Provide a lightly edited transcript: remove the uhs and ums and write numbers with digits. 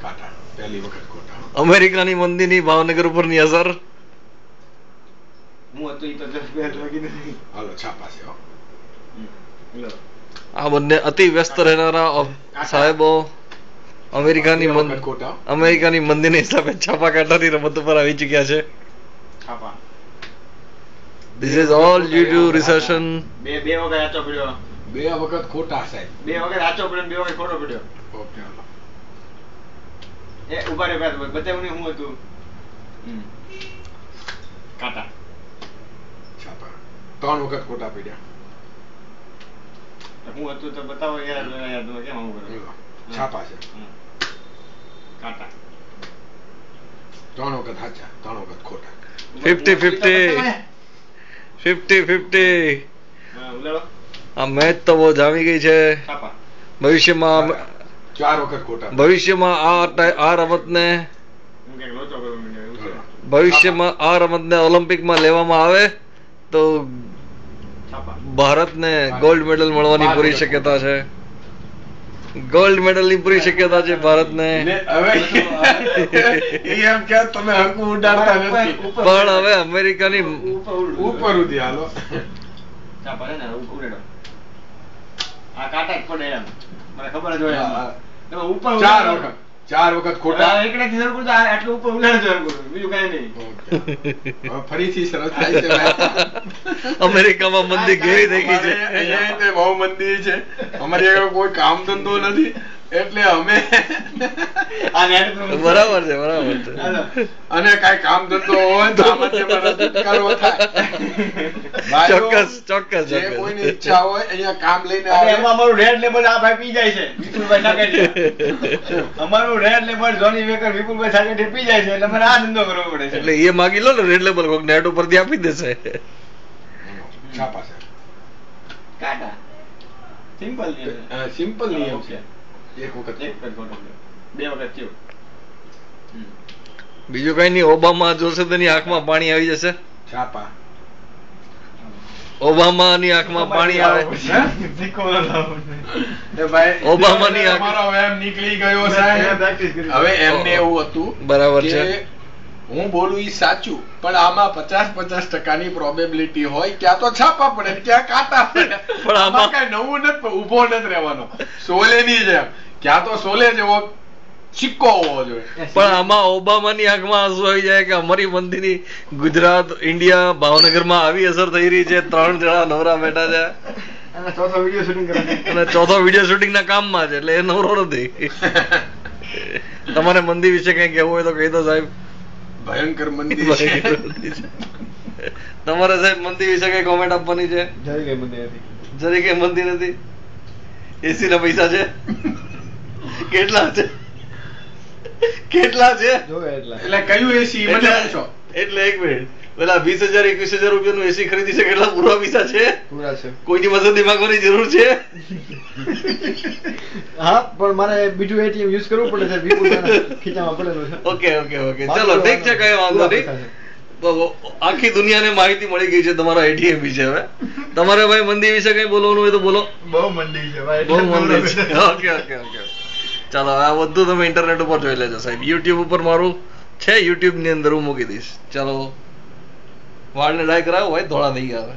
કાટા પહેલી વખત ખોટા. અમેરિકાની મંદીની ભાવનગર ઉપરની અસર. હું હતો ઈ તો દસ બે લાગી નથી. હાલો છાપા છે હો. આ બંને અતિ વ્યસ્ત રહેનારા સાહેબો અમેરિકાની મંદીની હિસાબે છાપા કાઢાની રમત ઉપર આવી ચુક્યા છે. છાપા. This is all due to recession. બે વખત આચો પડ્યો. બે વખત ખોટા સાહેબ. બે વખત આચો પડ્યો, બે વખત ખોટો પડ્યો. ઓકે હાલો. એ ઉભા રે બતાવું ને હું હતું. કાટા. છાપા. 3 વખત ખોટા પડ્યા. હું હતું તો બતાવો યાર તમે કેમ આવું કરો. છાપા છે. કાટા. 3 વખત સાચા, 3 વખત ખોટા. 50-50. ઉલાડો. આ મેચ તો બહુ જામી ગઈ છે. છાપા. ભવિષ્યમાં 4 વખત ખોટા. ભવિષ્યમાં આ રમતને હું ક્યાંક લોચો કરવા માંડ્યો. ભવિષ્યમાં આ રમતને ઓલિમ્પિકમાં લેવામાં આવે તો ભારતને ગોલ્ડ મેડલ મળવાની પૂરી શક્યતા છે. ગોલ્ડ મેડલ ની પૂરી શક્યતા છે ભારતને. તમે હકુ ઉડાડતા નથી. પણ હવે અમેરિકાની ઉપર ઉધી હાલો. છાપા છે ને ઉડાડો. આ કાટા જ પડે એમ મને ખબર જ હોય. તમે ઉપર 4 વખત ખોટા. એકડેથી સરખું તો આટલું ઉપર ઉડાડજો સરખું, બીજું કઈ નહીં. ફરીથી સરસ થાય છે અમેરિકામાં મંદી કેવી થઈ ગઈ છે. અહીંયા બહુ મંદી છે. અમારી આગળ કોઈ કામ ધંધો નથી એટલે અમે બરાબર છે અને કઈ કામ ધંધો હોય તો આમાંથી અમારા છુટકારો થાય. ચોક્કસ જે કોઈની ઈચ્છા હોય અહીંયા કામ લઈને આવે. એમાં અમારું રેડ લેબલ આ ભાઈ પી જાય છે, વિપુલભાઈ સાકેઠિયા. અમારું રેડ લેબલ જોની વેકર વિપુલભાઈ સાકેઠિયા પી જાય છે એટલે મને આ ધંધો કરવો પડે છે. એટલે એ માગી લો ને રેડ લેબલ કોક નેટ ઉપરથી આપી દેશે. છાપા છે. કાટા. સિમ્પલ નિયમ છે. એક વખત બે વખત થયું. બીજું કઈ નહીં. ઓબામા જોશે તો એની આંખમાં પાણી આવી જશે. છાપા. ઓબામાની આંખમાં પાણી આવે. ઓબામાની આંખ એમ નીકળી ગયો સાહેબ. હવે એમને એવું હતું બરાબર છે હું બોલું ઈ સાચું પણ આમાં 50-50% પ્રોબેબિલિટી હોય. ક્યાં તો છાપા પડે ક્યાં કાટા પડે. પણ આમાં કઈ નવું નથી, ઉભો નથી રહેવાનો. સોલે ની જેમ ક્યાં તો સોલે જેવો સિક્કો હોવો જોઈએ. પણ આમાં ઓબામાની આંખમાં આંસુ આવી જાય કે અમારી મંદીની ગુજરાત ઇન્ડિયા ભાવનગરમાં આવી અસર થઈ રહી છે. 3 જણા નવરા બેઠા છે અને ચોથો વિડીયો શૂટિંગ ના કામમાં છે એટલે એ નવરો નથી. તમારે મંદી વિશે કઈ કહેવું હોય તો કહી દો સાહેબ. ભયંકર મંદી છે. તમારે સાહેબ મંદી વિશે કઈ કોમેન્ટ આપવાની છે? જરી કઈ મંદી નથી. એસી ના પૈસા છે કેટલા છે? એટલે કયું એસી મને પૂછો. એટલે એક મિનિટ પેલા 20,000-21,000 રૂપિયાનું એસી ખરીદી છે કેટલા પૂરા પૈસા છે? પૂરા છે. કોઈની મદદ માંગવાની જરૂર છે? હા પણ મારે બીજું એટીએમ યુઝ કરવું પડે છે. વિપુલભાઈના ખીચામાં પડેલું છે. ઓકે ચલો ઠીક છે કઈ વાંધો નહીં. આખી દુનિયાને માહિતી મળી ગઈ છે તમારા એટીએમ વિશે. હવે તમારે ભાઈ મંદી વિશે કઈ બોલવાનું હોય તો બોલો. બહુ મંદી છે ભાઈ. બહુ મંદી છે. ઓકે ચાલો આ બધું તમે ઇન્ટરનેટ ઉપર જોઈ લેજો સાહેબ. યુટ્યુબ ઉપર મારું છે, યુટ્યુબ ની અંદર હું મૂકી દઈશ. ચાલો વાળને ડાય કરાવો ભાઈ, ધોળા થઈ ગયા હવે.